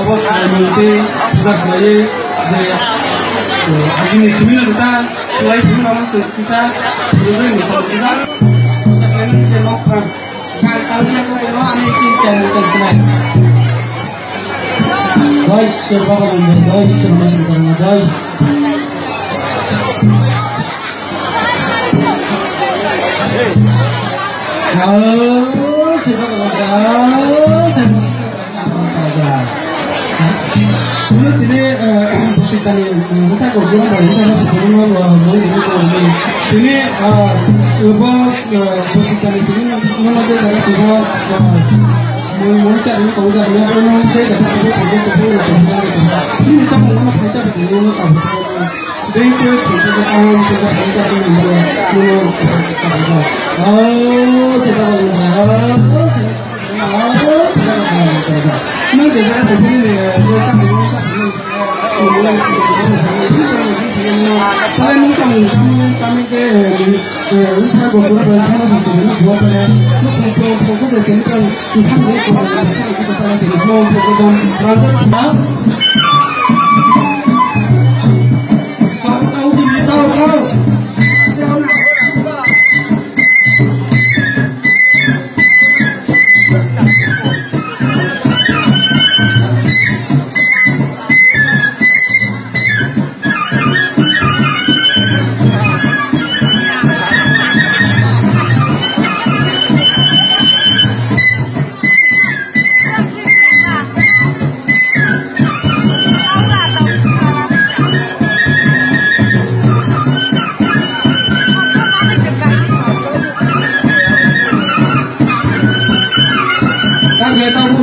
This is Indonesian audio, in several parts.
अवस्था मिलते सुधार खालायो जे आजिनि सिमिना दुटा लाइ सिमिना kita जों निखावदा साकलेन जे नखा कालिया लाइनो आनि चिन्ता चलनाय जय श्री भगवान जय श्री भगवान जय ini kita ni kita kerja dari sana sebelum mulai ini ubah kita ni mana ada dari kita mulai cari kau cari apa orang saya dah kerja ini kita mana kerja di mana tahu dari itu kita orang kita kerja di mana ini kita begini kami ke usaha gua bersama dengan dua orang untuk fokus ke kan kita mau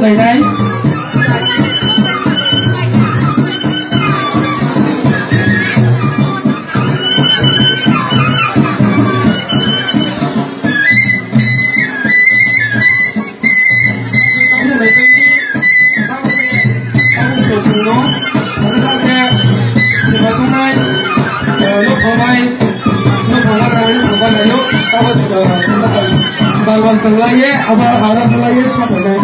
này đây balwan selaya apa arah selaya apa ini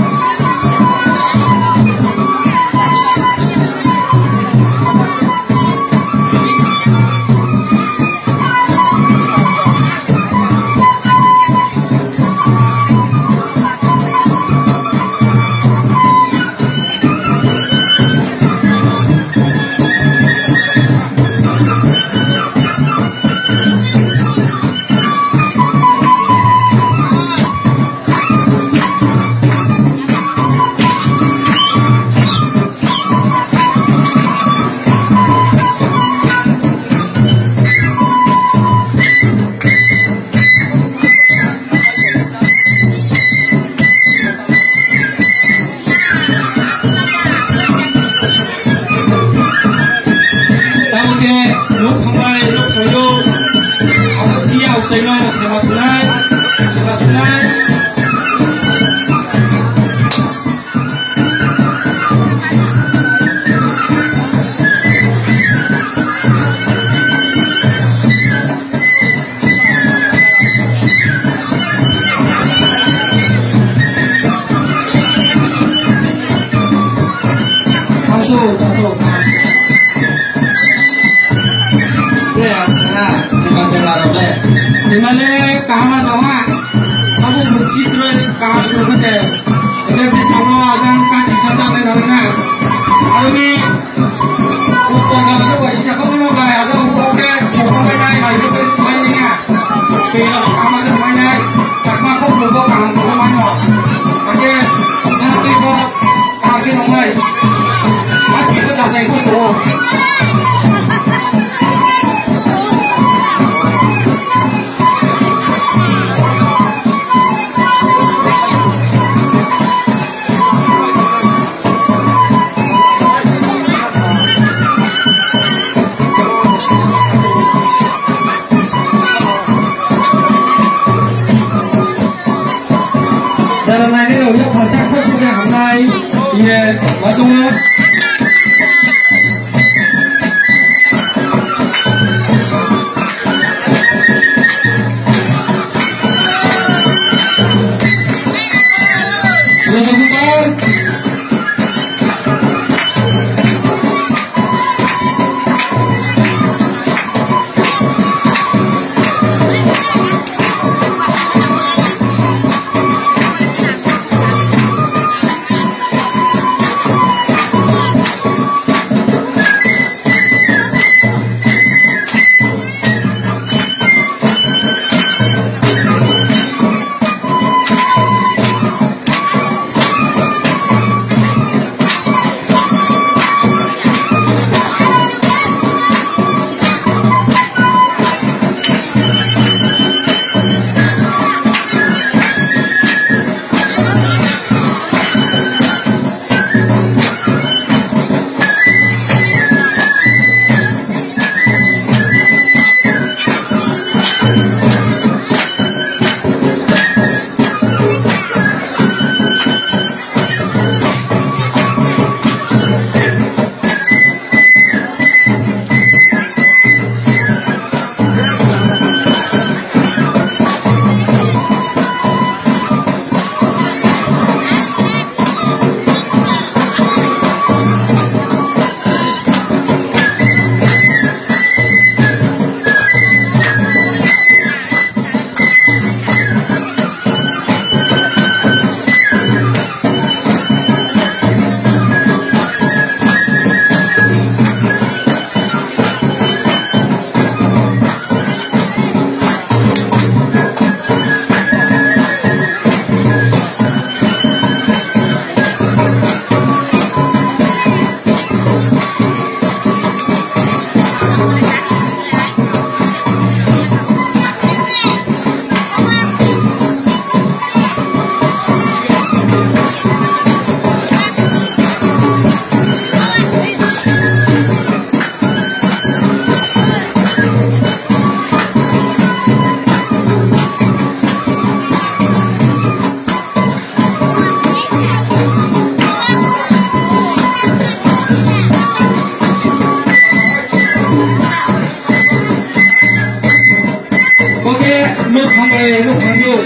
Dimana kahama sama kamu bercitra kahama suruh ke ini bisa mau akan kaji saja dengan hari ini untuk kalau masih cakap ni mau bayar atau untuk ke bayar bayar itu mainnya bila kahama tu mainnya kahama kau belum kahama kau mana pakai nanti kau kahama nomai nanti itu sahaja itu suruh Iya, masuk ya. ลูกของลูก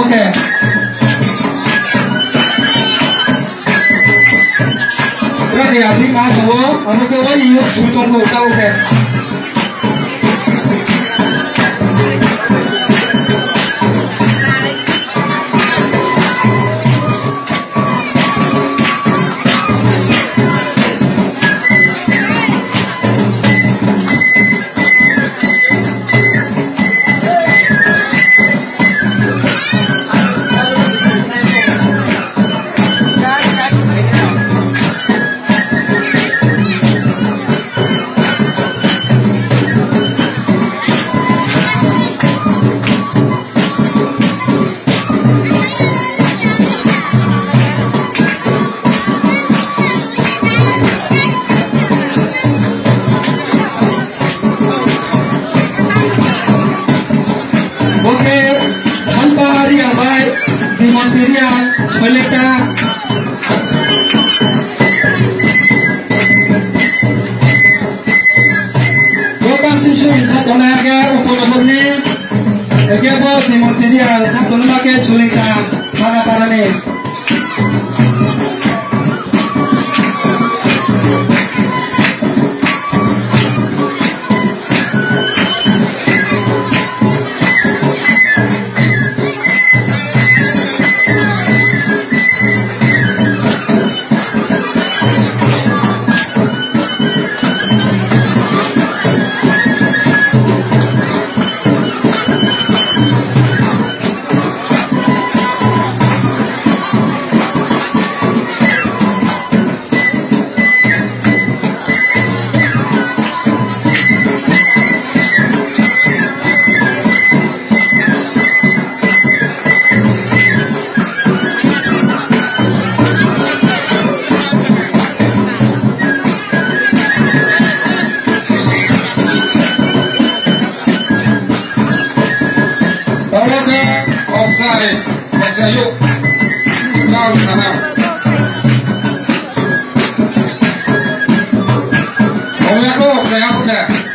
Oke. Berarti ya, lima dua, anu kewa iya, sutong lo tau ke. Material Meleka Bukan susu satu lagi untuk ini buat di material satu lagi Meleka para nih yuk tahu sana saya